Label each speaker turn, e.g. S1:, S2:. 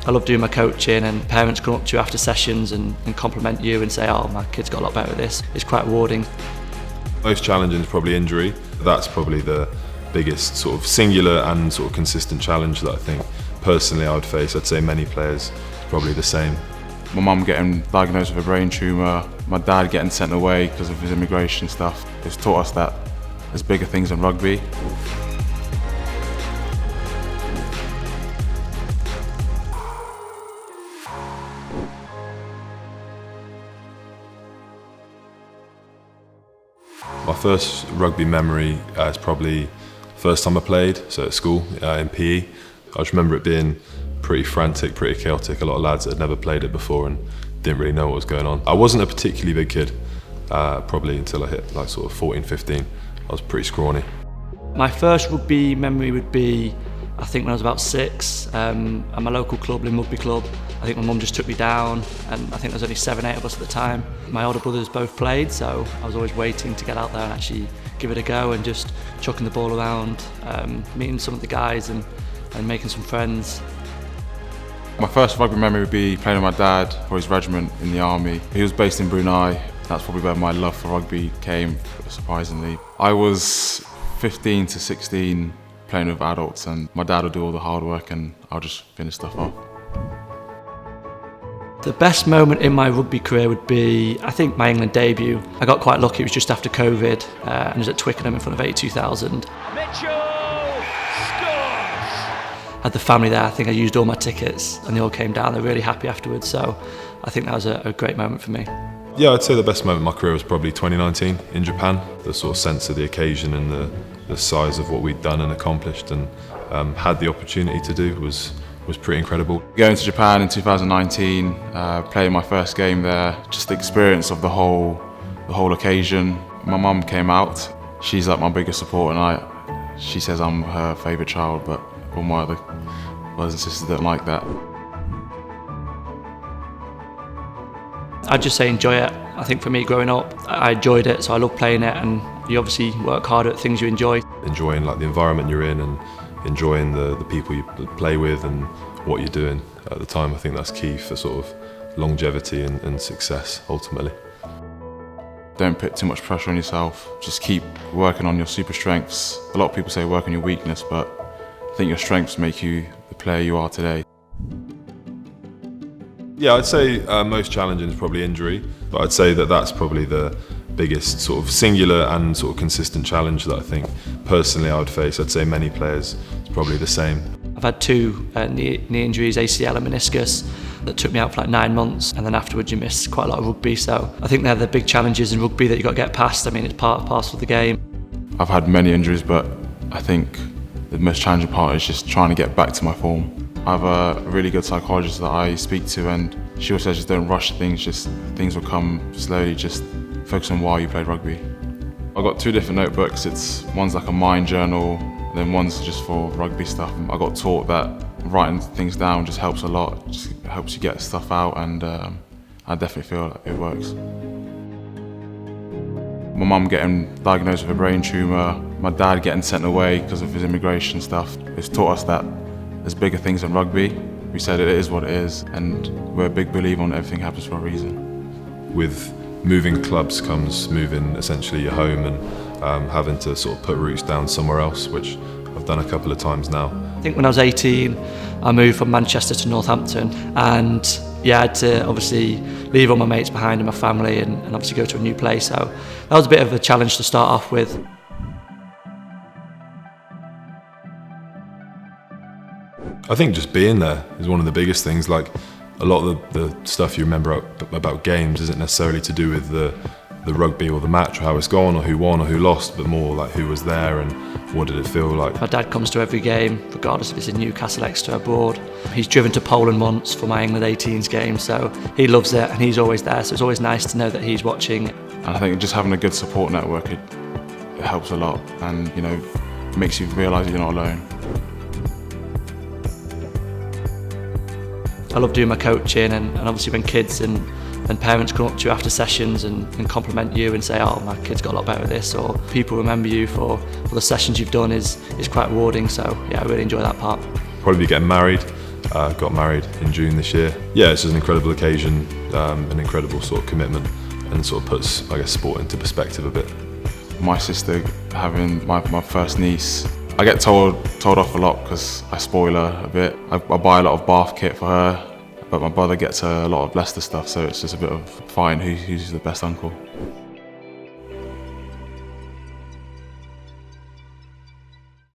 S1: I love doing my coaching, and parents come up to you after sessions and compliment you and say, oh, my kid's got a lot better at this. It's quite rewarding.
S2: Most challenging is probably injury. That's probably the biggest sort of singular and sort of consistent challenge that I think personally I would face. I'd say many players probably the same.
S3: My mum getting diagnosed with a brain tumour, my dad getting sent away because of his immigration stuff. It's taught us that there's bigger things than rugby.
S2: My first rugby memory is probably the first time I played, so at school in PE. I just remember it being pretty frantic, pretty chaotic. A lot of lads that had never played it before and didn't really know what was going on. I wasn't a particularly big kid, probably until I hit like sort of 14, 15. I was pretty scrawny.
S1: My first rugby memory would be, I think when I was about 6, at my local club, England Rugby club. I think my mum just took me down, and I think there was only 7, 8 of us at the time. My older brothers both played, so I was always waiting to get out there and actually give it a go and just chucking the ball around, meeting some of the guys and making some friends.
S3: My first rugby memory would be playing with my dad for his regiment in the army. He was based in Brunei. That's probably where my love for rugby came, surprisingly. I was 15 to 16 playing with adults, and my dad would do all the hard work and I'll just finish stuff off.
S1: The best moment in my rugby career would be, I think, my England debut. I got quite lucky, it was just after COVID, and it was at Twickenham in front of 82,000. Had the family there. I think I used all my tickets and they all came down. They're really happy afterwards, so I think that was a great moment for me.
S2: Yeah, I'd say the best moment of my career was probably 2019 in Japan. The sort of sense of the occasion and the size of what we'd done and accomplished and had the opportunity to do was pretty incredible.
S3: Going to Japan in 2019, playing my first game there, just the experience of the whole occasion. My mum came out. She's like my biggest support, and she says I'm her favourite child, but all my other brothers and sisters don't like that.
S1: I'd just say enjoy it. I think for me growing up, I enjoyed it, so I love playing it, and you obviously work hard at things you enjoy.
S2: Enjoying like the environment you're in and enjoying the people you play with and what you're doing at the time. I think that's key for sort of longevity and success ultimately.
S3: Don't put too much pressure on yourself. Just keep working on your super strengths. A lot of people say work on your weakness, but I think your strengths make you the player you are today.
S2: Yeah, I'd say most challenging is probably injury, but I'd say that's probably the biggest sort of singular and sort of consistent challenge that I think personally I would face. I'd say many players, it's probably the same.
S1: I've had 2 knee injuries, ACL and meniscus, that took me out for like 9 months, and then afterwards you miss quite a lot of rugby, so I think they're the big challenges in rugby that you've got to get past. I mean, it's part and parcel of the game.
S3: I've had many injuries, but I think the most challenging part is just trying to get back to my form. I have a really good psychologist that I speak to, and she always says just don't rush things, just things will come slowly, just focus on why you played rugby. I've got 2 different notebooks. One's like a mind journal, and then one's just for rugby stuff. I got taught that writing things down just helps a lot, just helps you get stuff out, and I definitely feel like it works. My mum getting diagnosed with a brain tumour, my dad getting sent away because of his immigration stuff. It's taught us that there's bigger things than rugby. We said it is what it is, and we're a big believer on everything happens for a reason.
S2: With moving clubs comes moving essentially your home and having to sort of put roots down somewhere else, which I've done a couple of times now.
S1: I think when I was 18, I moved from Manchester to Northampton, and yeah, I had to obviously leave all my mates behind and my family and obviously go to a new place, so that was a bit of a challenge to start off with.
S2: I think just being there is one of the biggest things. Like a lot of the stuff you remember about games isn't necessarily to do with the rugby or the match or how it's gone or who won or who lost, but more like who was there and what did it feel like.
S1: My dad comes to every game, regardless if it's in Newcastle, Exeter, abroad. He's driven to Poland once for my England 18s game, so he loves it and he's always there, so it's always nice to know that he's watching.
S3: And I think just having a good support network, it helps a lot, and you know, makes you realise that you're not alone.
S1: I love doing my coaching, and obviously when kids and parents come up to you after sessions and compliment you and say, oh, my kid's got a lot better at this, or people remember you for the sessions you've done is quite rewarding, so yeah, I really enjoy that part.
S2: Probably getting married, got married in June this year. Yeah, it's just an incredible occasion, an incredible sort of commitment, and sort of puts, I guess, sport into perspective a bit.
S3: My sister having my first niece, I get told off a lot because I spoil her a bit. I buy a lot of bath kit for her, but my brother gets a lot of Leicester stuff, so it's just a bit of fighting who's the best uncle.